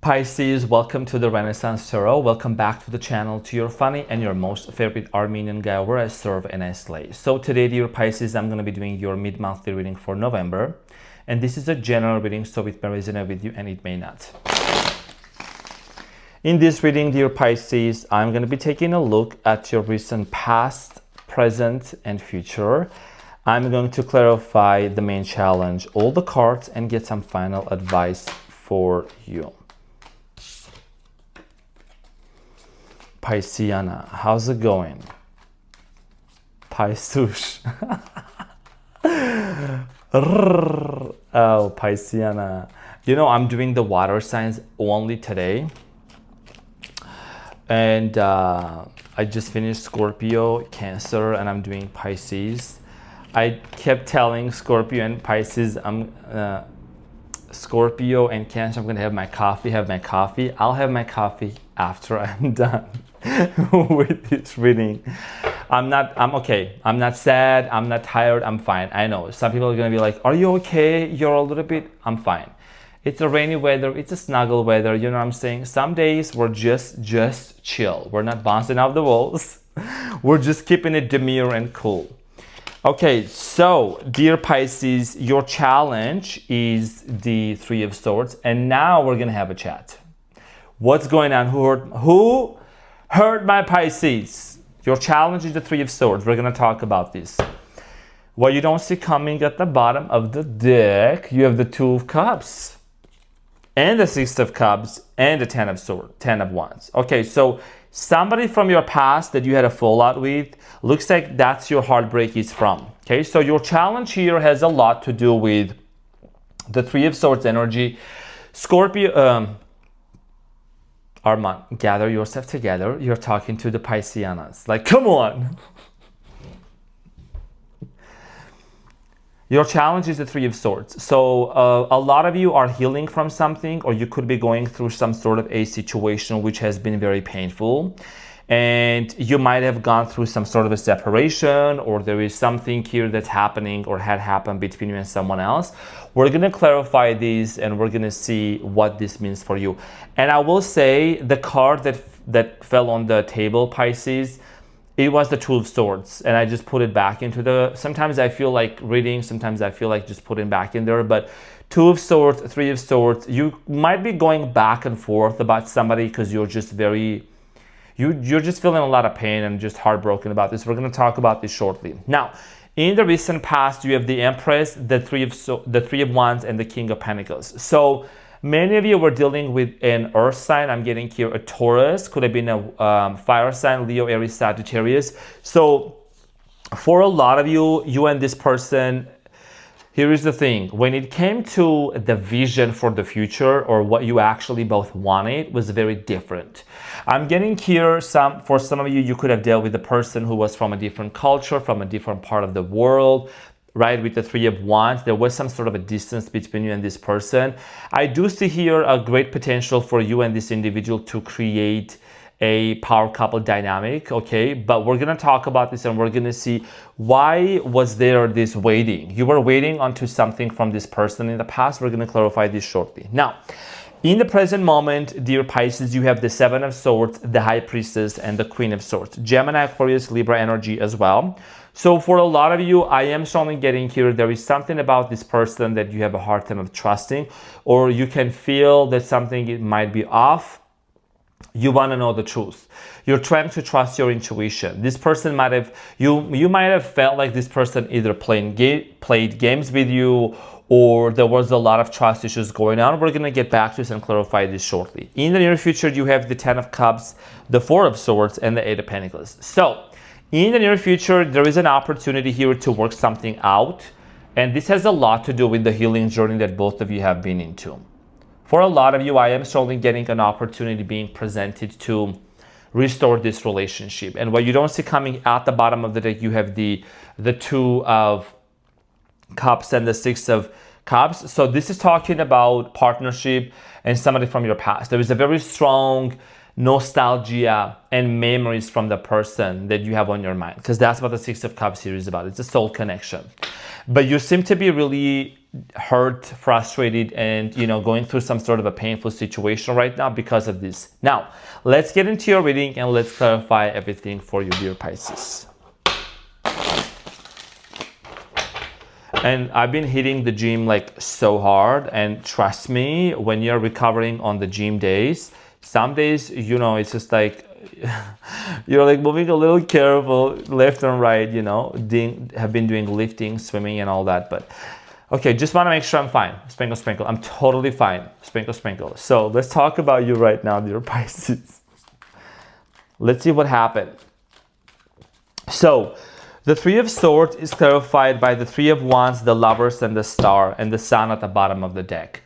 Pisces, welcome to the Renaissance Tarot. Welcome back to the channel, to your funny and your most favorite Armenian guy where I serve and I slay. So today, dear Pisces, I'm going to be doing your mid-monthly reading for November. And this is a general reading, so it may resonate with you and it may not. In this reading, dear Pisces, I'm going to be taking a look at your recent past, present, and future. I'm going to clarify the main challenge, all the cards, and get some final advice for you. Pisceana, how's it going? Pisceus. Oh, Pisceana. You know, I'm doing the water signs only today. And I just finished Scorpio, Cancer, and I'm doing Pisces. I kept telling Scorpio and Pisces, Scorpio and Cancer, I'm gonna have my coffee. I'll have my coffee after I'm done with this reading. I'm okay. I'm not sad, I'm not tired, I'm fine. I know some people are gonna be like, are you okay? You're a little bit, I'm fine. It's a rainy weather, it's a snuggle weather, you know what I'm saying? Some days we're just chill. We're not bouncing off the walls. We're just keeping it demure and cool. Okay, so dear Pisces, your challenge is the Three of Swords, and now we're gonna have a chat. What's going on? Who hurt my Pisces? Your challenge is the Three of Swords. We're gonna talk about this. What you don't see coming at the bottom of the deck, you have the Two of Cups, and the Six of Cups, and the Ten of Wands. Okay, so somebody from your past that you had a fallout with, looks like that's your heartbreak is from. Okay, so your challenge here has a lot to do with the Three of Swords energy. Scorpio, Arman, gather yourself together. You're talking to the Pisceanas. Like, come on. Your challenge is the Three of Swords. So a lot of you are healing from something, or you could be going through some sort of a situation which has been very painful. And you might have gone through some sort of a separation, or there is something here that's happening or had happened between you and someone else. We're going to clarify these and we're going to see what this means for you. And I will say the card that fell on the table, Pisces, it was the Two of Swords, and I just put it back into the, sometimes I feel like reading, sometimes I feel like just putting back in there, but Two of Swords, Three of Swords, you might be going back and forth about somebody because you're just very, you're just feeling a lot of pain and just heartbroken about this. We're going to talk about this shortly. Now, in the recent past, you have the Empress, the Three of Wands, and the King of Pentacles. So many of you were dealing with an earth sign. I'm getting here a Taurus, could have been a fire sign, Leo, Aries, Sagittarius. So for a lot of you, you and this person, here is the thing. When it came to the vision for the future, or what you actually both wanted, was very different. I'm getting here for some of you, you could have dealt with a person who was from a different culture, from a different part of the world, right? With the Three of Wands, there was some sort of a distance between you and this person. I do see here a great potential for you and this individual to create a power couple dynamic, okay? But we're gonna talk about this and we're gonna see why was there this waiting. You were waiting onto something from this person in the past. We're gonna clarify this shortly. Now, in the present moment, dear Pisces, you have the Seven of Swords, the High Priestess, and the Queen of Swords. Gemini, Aquarius, Libra energy as well. So for a lot of you, I am strongly getting here, there is something about this person that you have a hard time of trusting, or you can feel that something might be off. You want to know the truth. You're trying to trust your intuition. This person might have, you might have felt like this person either played games with you, or there was a lot of trust issues going on. We're going to get back to this and clarify this shortly. In the near future, you have the Ten of Cups, the Four of Swords, and the Eight of Pentacles. So in the near future, there is an opportunity here to work something out. And this has a lot to do with the healing journey that both of you have been into. For a lot of you, I am slowly getting an opportunity being presented to restore this relationship. And what you don't see coming at the bottom of the deck, you have the Two of Cups and the Six of Cups. So this is talking about partnership and somebody from your past. There is a very strong nostalgia and memories from the person that you have on your mind, because that's what the Six of Cups here is about. It's a soul connection. But you seem to be really hurt, frustrated, and going through some sort of a painful situation right now because of this. Now, let's get into your reading and let's clarify everything for you, dear Pisces. And I've been hitting the gym like so hard, and trust me, when you're recovering on the gym days, some days, it's just like you're like moving a little careful left and right, have been doing lifting, swimming and all that. But okay, just want to make sure I'm fine. Sprinkle, sprinkle. I'm totally fine. Sprinkle, sprinkle. So let's talk about you right now, dear Pisces. Let's see what happened. So the Three of Swords is clarified by the Three of Wands, the Lovers, and the Star, and the Sun at the bottom of the deck.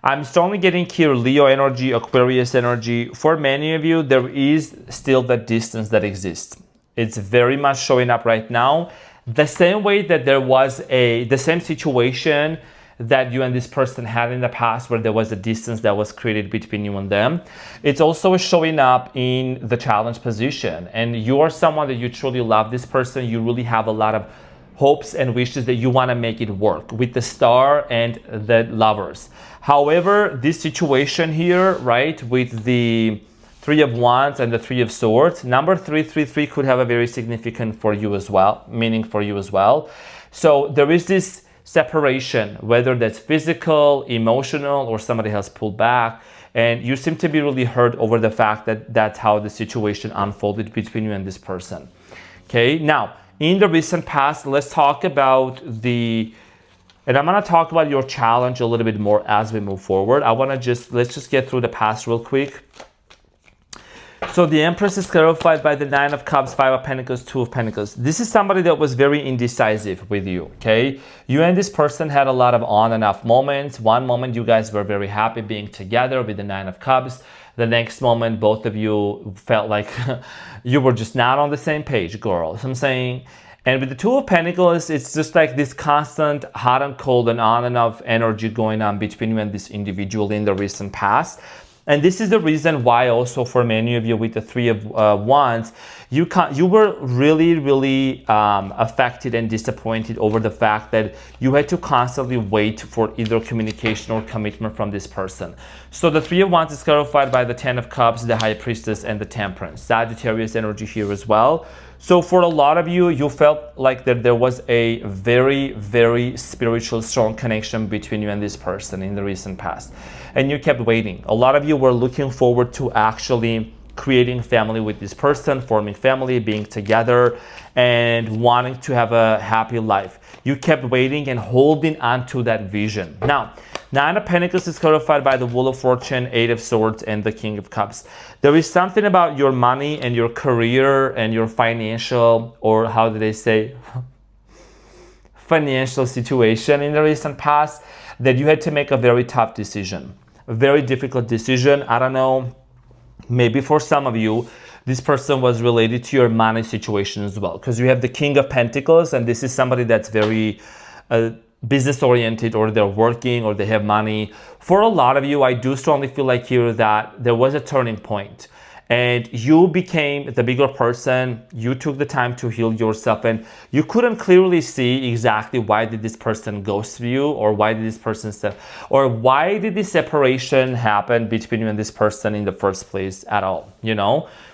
I'm strongly getting here Leo energy, Aquarius energy. For many of you, there is still that distance that exists. It's very much showing up right now. The same way that there was the same situation that you and this person had in the past where there was a distance that was created between you and them. It's also showing up in the challenge position. And you are someone that you truly love this person. You really have a lot of hopes and wishes that you want to make it work with the Star and the Lovers. However, this situation here, right, with the Three of Wands and the Three of Swords, number 333 could have a very significant for you as well, meaning for you as well. So there is this separation, whether that's physical, emotional, or somebody has pulled back, and you seem to be really hurt over the fact that that's how the situation unfolded between you and this person. Okay, now, in the recent past, let's talk about and I'm going to talk about your challenge a little bit more as we move forward. Let's just get through the past real quick. So the Empress is clarified by the Nine of Cups, Five of Pentacles, Two of Pentacles. This is somebody that was very indecisive with you, okay? You and this person had a lot of on and off moments. One moment you guys were very happy being together with the Nine of Cups. The next moment, both of you felt like you were just not on the same page, girl. So I'm saying, and with the Two of Pentacles, it's just like this constant hot and cold and on and off energy going on between you and this individual in the recent past. And this is the reason why also for many of you with the Three of Wands, you were really affected and disappointed over the fact that you had to constantly wait for either communication or commitment from this person. So the Three of Wands is clarified by the Ten of Cups, the High Priestess, and the Temperance. Sagittarius energy here as well. So for a lot of you, you felt like that there was a very spiritual, strong connection between you and this person in the recent past. And you kept waiting. A lot of you were looking forward to actually creating family with this person, forming family, being together, and wanting to have a happy life. You kept waiting and holding on to that vision. Now, Nine of Pentacles is clarified by the Wheel of Fortune, Eight of Swords, and the King of Cups. There is something about your money and your career and your financial, or how do they say, financial situation in the recent past that you had to make a very tough decision, a very difficult decision. I don't know, maybe for some of you, this person was related to your money situation as well, because you have the King of Pentacles, and this is somebody that's very business oriented, or they're working, or they have money. For a lot of you, I do strongly feel like here that there was a turning point and you became the bigger person. You took the time to heal yourself, and you couldn't clearly see exactly why did this person ghost you, or why did this person or why did this separation happen between you and this person in the first place at all,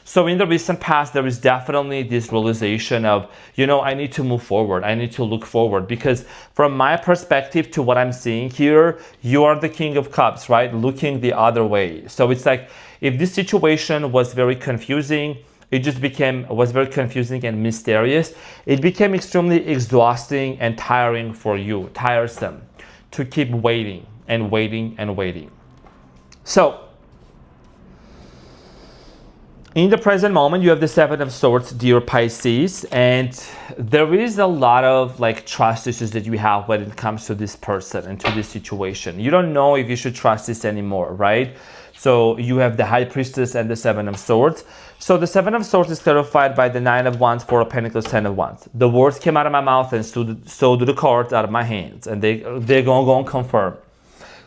So in the recent past, there is definitely this realization of, I need to move forward. I need to look forward, because from my perspective to what I'm seeing here, you are the King of Cups, right? Looking the other way. So it's like, if this situation was very confusing, was very confusing and mysterious, it became extremely exhausting and tiring for you, tiresome, to keep waiting and waiting and waiting. So, in the present moment, you have the Seven of Swords, dear Pisces, and there is a lot of trust issues that you have when it comes to this person and to this situation. You don't know if you should trust this anymore, right? So you have the High Priestess and the Seven of Swords. So the Seven of Swords is clarified by the Nine of Wands, Four of Pentacles, Ten of Wands. The words came out of my mouth, and so do the cards out of my hands, and they're going to confirm.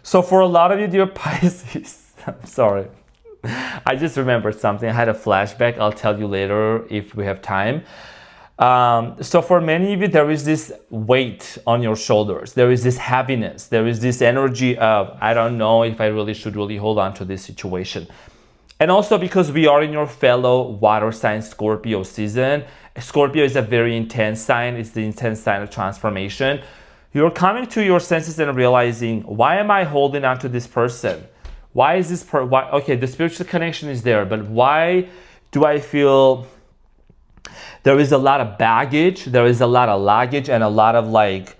So for a lot of you, dear Pisces, I'm sorry. I just remembered something. I had a flashback. I'll tell you later if we have time. So for many of you, there is this weight on your shoulders. There is this heaviness. There is this energy of, I don't know if I really should really hold on to this situation. And also because we are in your fellow water sign Scorpio season. Scorpio is a very intense sign. It's the intense sign of transformation. You're coming to your senses and realizing, why am I holding on to this person? Why is this okay, the spiritual connection is there, but why do I feel there is a lot of baggage, there is a lot of luggage, and a lot of like,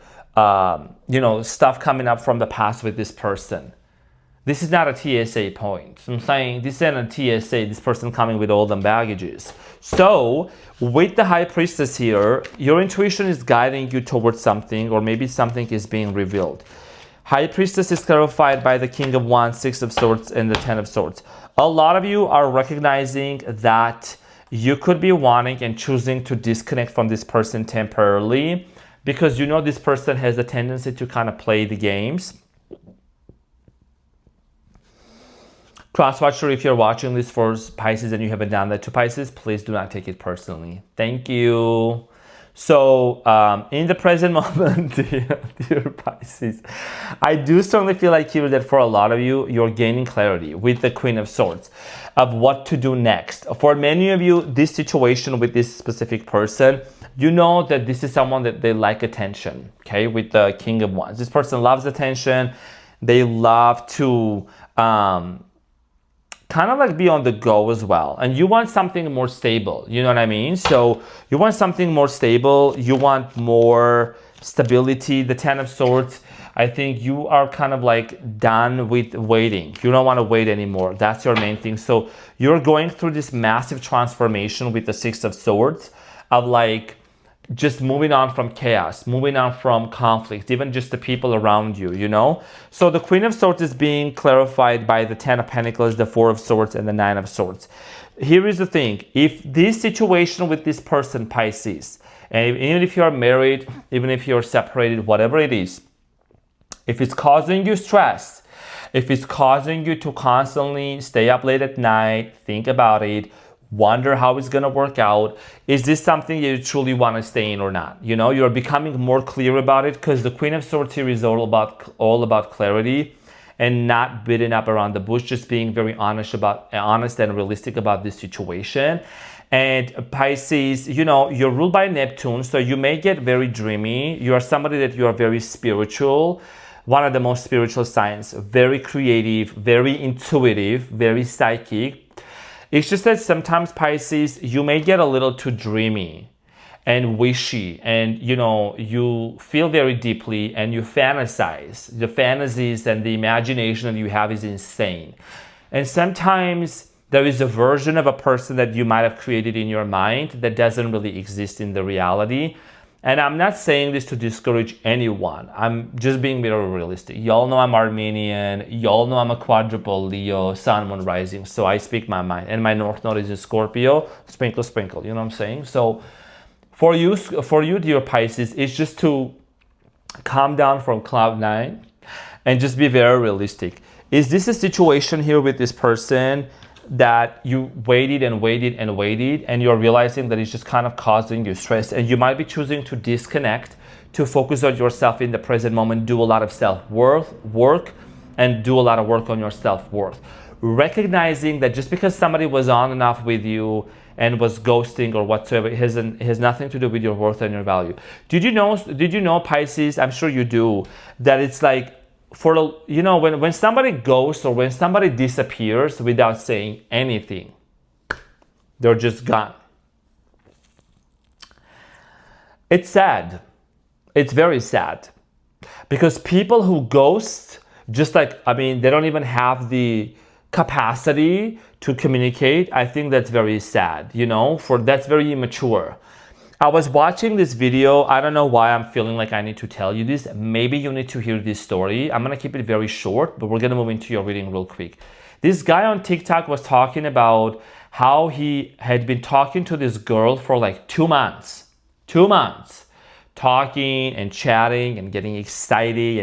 stuff coming up from the past with this person? This is not a TSA point. I'm saying this isn't a TSA, this person coming with all them baggages. So with the High Priestess here, your intuition is guiding you towards something, or maybe something is being revealed. High Priestess is clarified by the King of Wands, Six of Swords, and the Ten of Swords. A lot of you are recognizing that you could be wanting and choosing to disconnect from this person temporarily because you know this person has a tendency to kind of play the games. Crosswatcher, if you're watching this for Pisces and you haven't done that to Pisces, please do not take it personally. Thank you. So in the present moment, dear Pisces, I do strongly feel like here that for a lot of you, you're gaining clarity with the Queen of Swords of what to do next. For many of you, this situation with this specific person, you know that this is someone that they like attention, okay, with the King of Wands. This person loves attention. They love to kind of like be on the go as well. And you want something more stable, you know what I mean? So you want something more stable, you want more stability. The Ten of Swords, I think you are kind of like done with waiting. You don't want to wait anymore. That's your main thing. So you're going through this massive transformation with the Six of Swords of like just moving on from chaos, moving on from conflict, even just the people around you, you know? So the Queen of Swords is being clarified by the Ten of Pentacles, the Four of Swords, and the Nine of Swords. Here is the thing. If this situation with this person, Pisces, and even if you are married, even if you're separated, whatever it is, if it's causing you stress, if it's causing you to constantly stay up late at night, think about it, wonder how it's going to work out. Is this something you truly want to stay in or not? You know, you're becoming more clear about it because the Queen of Swords here is all about clarity and not beating up around the bush, just being very honest and realistic about this situation. And Pisces, you know, you're ruled by Neptune, so you may get very dreamy. You are somebody that you are very spiritual, one of the most spiritual signs, very creative, very intuitive, very psychic. It's just that sometimes, Pisces, you may get a little too dreamy and wishy, and you know, you feel very deeply and you fantasize. The fantasies and the imagination that you have is insane. And sometimes there is a version of a person that you might have created in your mind that doesn't really exist in the reality. And I'm not saying this to discourage anyone. I'm just being very realistic. Y'all know I'm Armenian. Y'all know I'm a quadruple Leo, Sun, Moon, Rising. So I speak my mind. And my North Node is in Scorpio. Sprinkle, sprinkle. You know what I'm saying? So for you, dear Pisces, it's just to calm down from cloud nine and just be very realistic. Is this a situation here with this person that you waited and waited and waited, and you're realizing that it's just kind of causing you stress, and you might be choosing to disconnect, to focus on yourself in the present moment, do a lot of self-work, and do a lot of work on your self-worth. Recognizing that just because somebody was on and off with you and was ghosting or whatsoever, it has nothing to do with your worth and your value. Did you know, Pisces, I'm sure you do, that it's like, when somebody goes or when somebody disappears without saying anything, they're just gone. It's sad. It's very sad. Because people who ghost, they don't even have the capacity to communicate. I think that's very sad, that's very immature. I was watching this video. I don't know why I'm feeling like I need to tell you this. Maybe you need to hear this story. I'm going to keep it very short, but we're going to move into your reading real quick. This guy on TikTok was talking about how he had been talking to this girl for like 2 months. 2 months. Talking and chatting and getting exciting.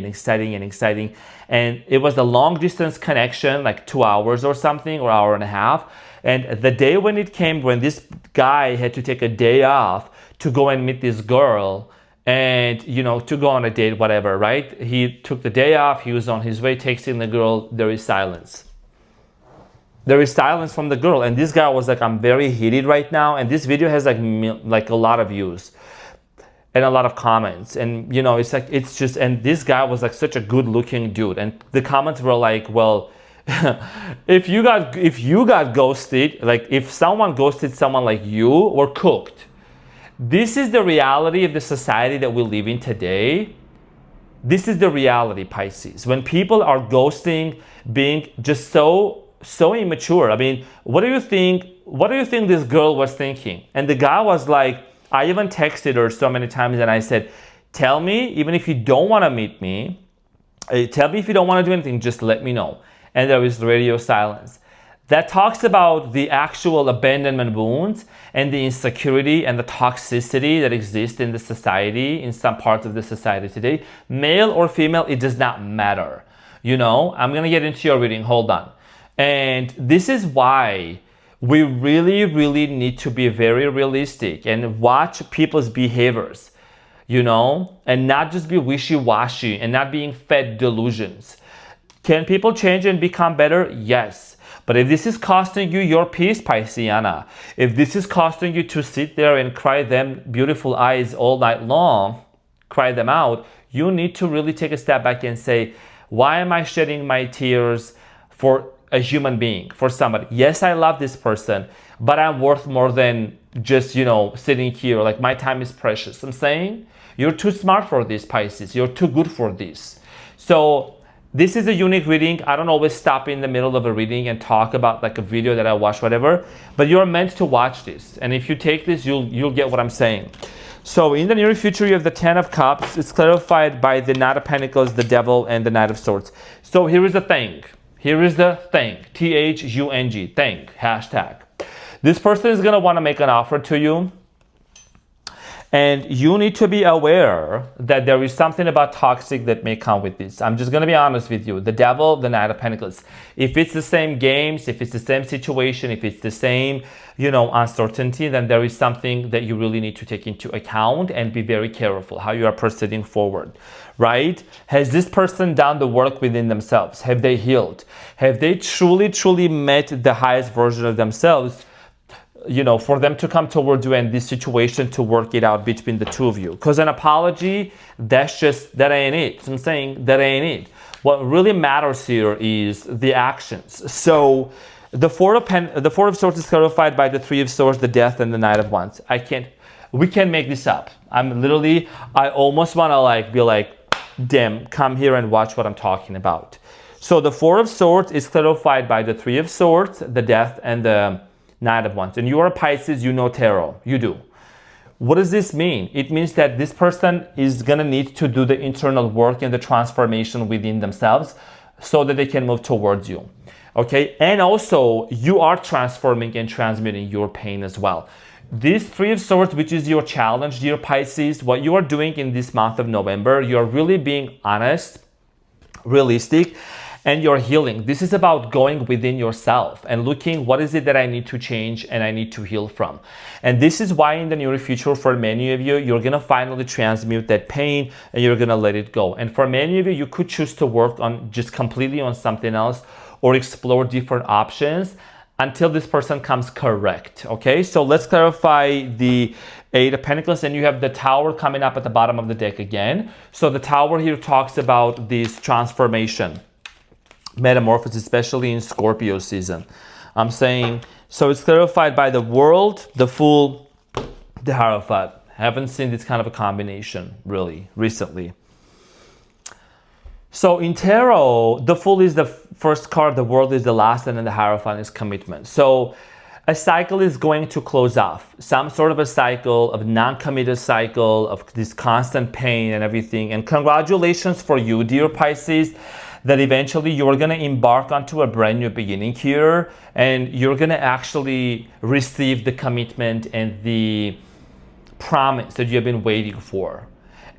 And it was a long distance connection, like 2 hours or something, or hour and a half. And the day when this guy had to take a day off to go and meet this girl and, you know, to go on a date, whatever, right? He took the day off. He was on his way texting the girl. There is silence. There is silence from the girl. And this guy was like, I'm very heated right now. And this video has like a lot of views and a lot of comments. And, you know, it's like, it's just, and this guy was like such a good looking dude. And the comments were like, well, if you got ghosted, like if someone ghosted someone like you, we're cooked. This is the reality of the society that we live in today. This is the reality, Pisces. When people are ghosting, being just so immature. I mean, what do you think this girl was thinking? And the guy was like, I even texted her so many times and I said, tell me, even if you don't want to meet me, tell me if you don't want to do anything, just let me know. And there was radio silence. That talks about the actual abandonment wounds and the insecurity and the toxicity that exists in the society, in some parts of the society today. Male or female, it does not matter. You know, I'm going to get into your reading. Hold on. And this is why we really, really need to be very realistic and watch people's behaviors, you know, and not just be wishy-washy and not being fed delusions. Can people change and become better? Yes. But if this is costing you your peace, Pisceana, if this is costing you to sit there and cry them beautiful eyes all night long, cry them out, you need to really take a step back and say, why am I shedding my tears for a human being, for somebody? Yes, I love this person, but I'm worth more than just, you know, sitting here. Like, my time is precious. I'm saying you're too smart for this, Pisces. You're too good for this. So this is a unique reading. I don't always stop in the middle of a reading and talk about like a video that I watch, whatever, but you're meant to watch this. And if you take this, you'll get what I'm saying. So in the near future, you have the 10 of Cups. It's clarified by the Knight of Pentacles, the Devil, and the Knight of Swords. So here is the thing. Here is the thing. THUNG. Thing. Hashtag. This person is going to want to make an offer to you. And you need to be aware that there is something about toxic that may come with this. I'm just going to be honest with you. The Devil, the Knight of Pentacles. If it's the same games, if it's the same situation, if it's the same, you know, uncertainty, then there is something that you really need to take into account and be very careful how you are proceeding forward, right? Has this person done the work within themselves? Have they healed? Have they truly, truly met the highest version of themselves? You know, for them to come towards you and this situation to work it out between the two of you. Because an apology, that ain't it. So I'm saying that ain't it. What really matters here is the actions. So the Four of Swords is clarified by the Three of Swords, the Death, and the Knight of Wands. We can't make this up. I almost want to like be like, damn, come here and watch what I'm talking about. So the Four of Swords is clarified by the Three of Swords, the Death, and the Knight of Wands. And you are a Pisces, you know tarot. You do. What does this mean? It means that this person is going to need to do the internal work and the transformation within themselves so that they can move towards you. Okay? And also, you are transforming and transmuting your pain as well. This Three of Swords, which is your challenge, dear Pisces, what you are doing in this month of November, you're really being honest, realistic, and you're healing. This is about going within yourself and looking, what is it that I need to change and I need to heal from? And this is why in the near future, for many of you, you're gonna finally transmute that pain and you're gonna let it go. And for many of you, you could choose to work on just completely on something else or explore different options until this person comes correct, okay? So let's clarify the Eight of Pentacles, and you have the Tower coming up at the bottom of the deck again. So the Tower here talks about this transformation, metamorphosis, especially in Scorpio season. I'm saying, so it's clarified by the World, the Fool, the Hierophant. Haven't seen this kind of a combination really recently. So in tarot, the Fool is the first card, the World is the last, and then the Hierophant is commitment. So a cycle is going to close off. Some sort of a cycle, of non-committed cycle, of this constant pain and everything. And congratulations for you, dear Pisces, that eventually you're going to embark onto a brand new beginning here, and you're going to actually receive the commitment and the promise that you have been waiting for.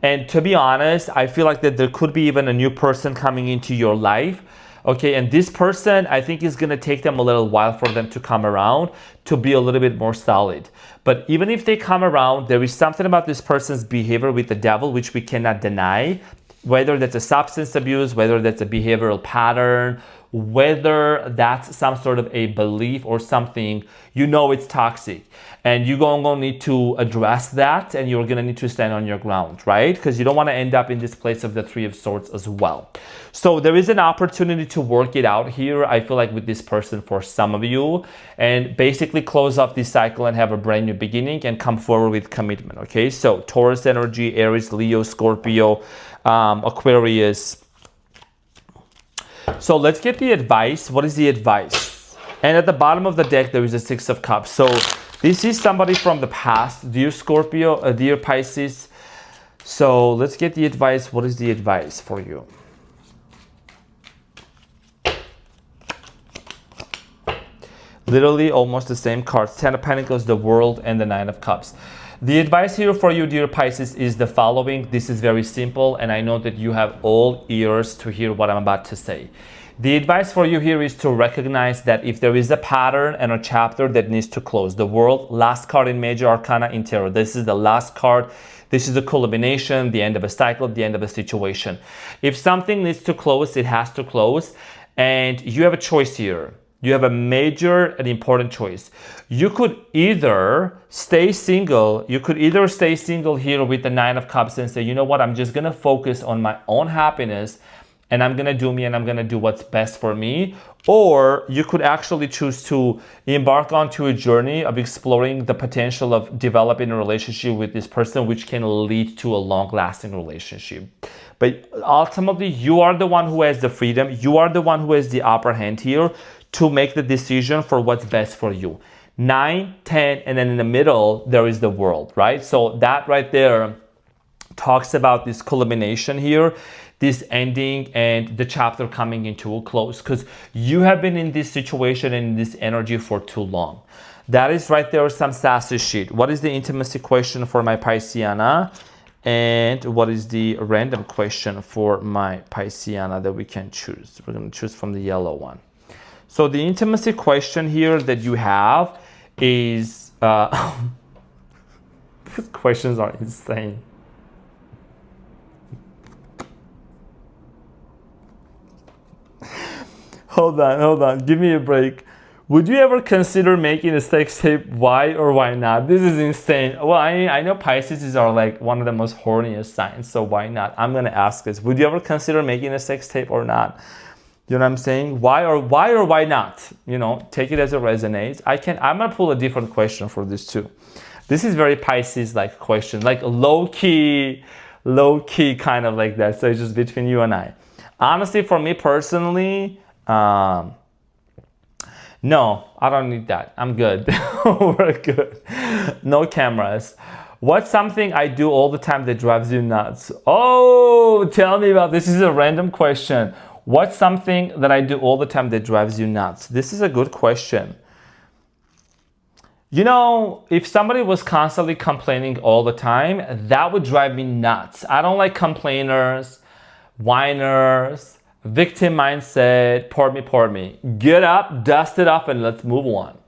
And to be honest, I feel like that there could be even a new person coming into your life, Okay, and this person, I think it's gonna take them a little while for them to come around to be a little bit more solid. But even if they come around, there is something about this person's behavior with the devil which we cannot deny, whether that's a substance abuse, whether that's a behavioral pattern, whether that's some sort of a belief or something, you know it's toxic. And you're going to need to address that, and you're going to need to stand on your ground, right? Because you don't want to end up in this place of the Three of Swords as well. So there is an opportunity to work it out here, I feel like, with this person for some of you, and basically close off this cycle and have a brand new beginning and come forward with commitment, okay? So Taurus energy, Aries, Leo, Scorpio, Aquarius. So let's get the advice. What is the advice? And at the bottom of the deck, there is a Six of Cups. So this is somebody from the past, dear Scorpio, dear Pisces. So let's get the advice. What is the advice for you? Literally almost the same cards. Ten of Pentacles, the World, and the Nine of Cups. The advice here for you, dear Pisces, is the following. This is very simple, and I know that you have all ears to hear what I'm about to say. The advice for you here is to recognize that if there is a pattern and a chapter that needs to close. The World, last card in Major Arcana in Tarot. This is the last card. This is the culmination, the end of a cycle, the end of a situation. If something needs to close, it has to close, and you have a choice here. You have a major and important choice. You could either stay single. You could either stay single here with the Nine of Cups and say, you know what, I'm just gonna focus on my own happiness, and I'm gonna do me, and I'm gonna do what's best for me. Or you could actually choose to embark onto a journey of exploring the potential of developing a relationship with this person, which can lead to a long-lasting relationship. But ultimately, you are the one who has the freedom. You are the one who has the upper hand here to make the decision for what's best for you. 9, 10, and then in the middle, there is the World, right? So that right there talks about this culmination here, this ending, and the chapter coming into a close, because you have been in this situation and this energy for too long. That is right there, some sassy shit. What is the intimacy question for my Pisceana? And what is the random question for my Pisceana that we can choose? We're going to choose from the yellow one. So the intimacy question here that you have is, these questions are insane. Hold on, give me a break. Would you ever consider making a sex tape? Why or why not? This is insane. Well, I know Pisces are like one of the most horniest signs, so why not? I'm gonna ask this. Would you ever consider making a sex tape or not? You know what I'm saying? Why or why not? You know, take it as it resonates. I'm gonna pull a different question for this too. This is very Pisces-like question, like low-key kind of like that. So it's just between you and I. Honestly, for me personally, no, I don't need that. I'm good. We're good. No cameras. What's something I do all the time that drives you nuts? Oh, tell me about this. This is a random question. What's something that I do all the time that drives you nuts? This is a good question. You know, if somebody was constantly complaining all the time, that would drive me nuts. I don't like complainers, whiners, victim mindset, pour me. Get up, dust it off, and let's move on.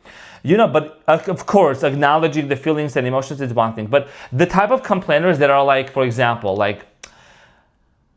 You know, but of course, acknowledging the feelings and emotions is one thing. But the type of complainers that are like, for example, like,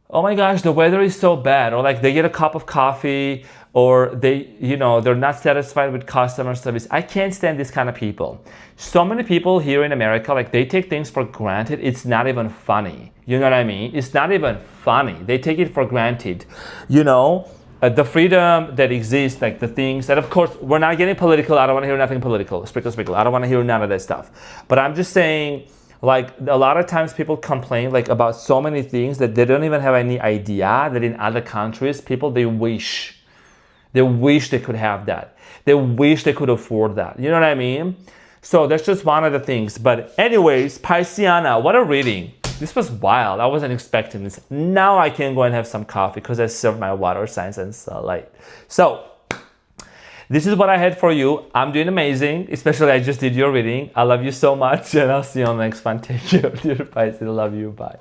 oh my gosh, the weather is so bad, or like they get a cup of coffee, or they, you know, they're not satisfied with customer service. I can't stand this kind of people. So many people here in America, like they take things for granted. It's not even funny. You know what I mean? It's not even funny. They take it for granted. You know, the freedom that exists, like the things that, of course, we're not getting political. I don't want to hear nothing political. Sprinkle. I don't want to hear none of that stuff. But I'm just saying, like a lot of times people complain like about so many things that they don't even have any idea that in other countries, people, they wish they could have that. They wish they could afford that. You know what I mean? So that's just one of the things. But anyways, Pisceana, what a reading. This was wild. I wasn't expecting this. Now I can go and have some coffee because I served my water signs and sunlight. So this is what I had for you. I'm doing amazing, especially I just did your reading. I love you so much, and I'll see you on the next one. Take care, dear Pisces. I love you. Bye.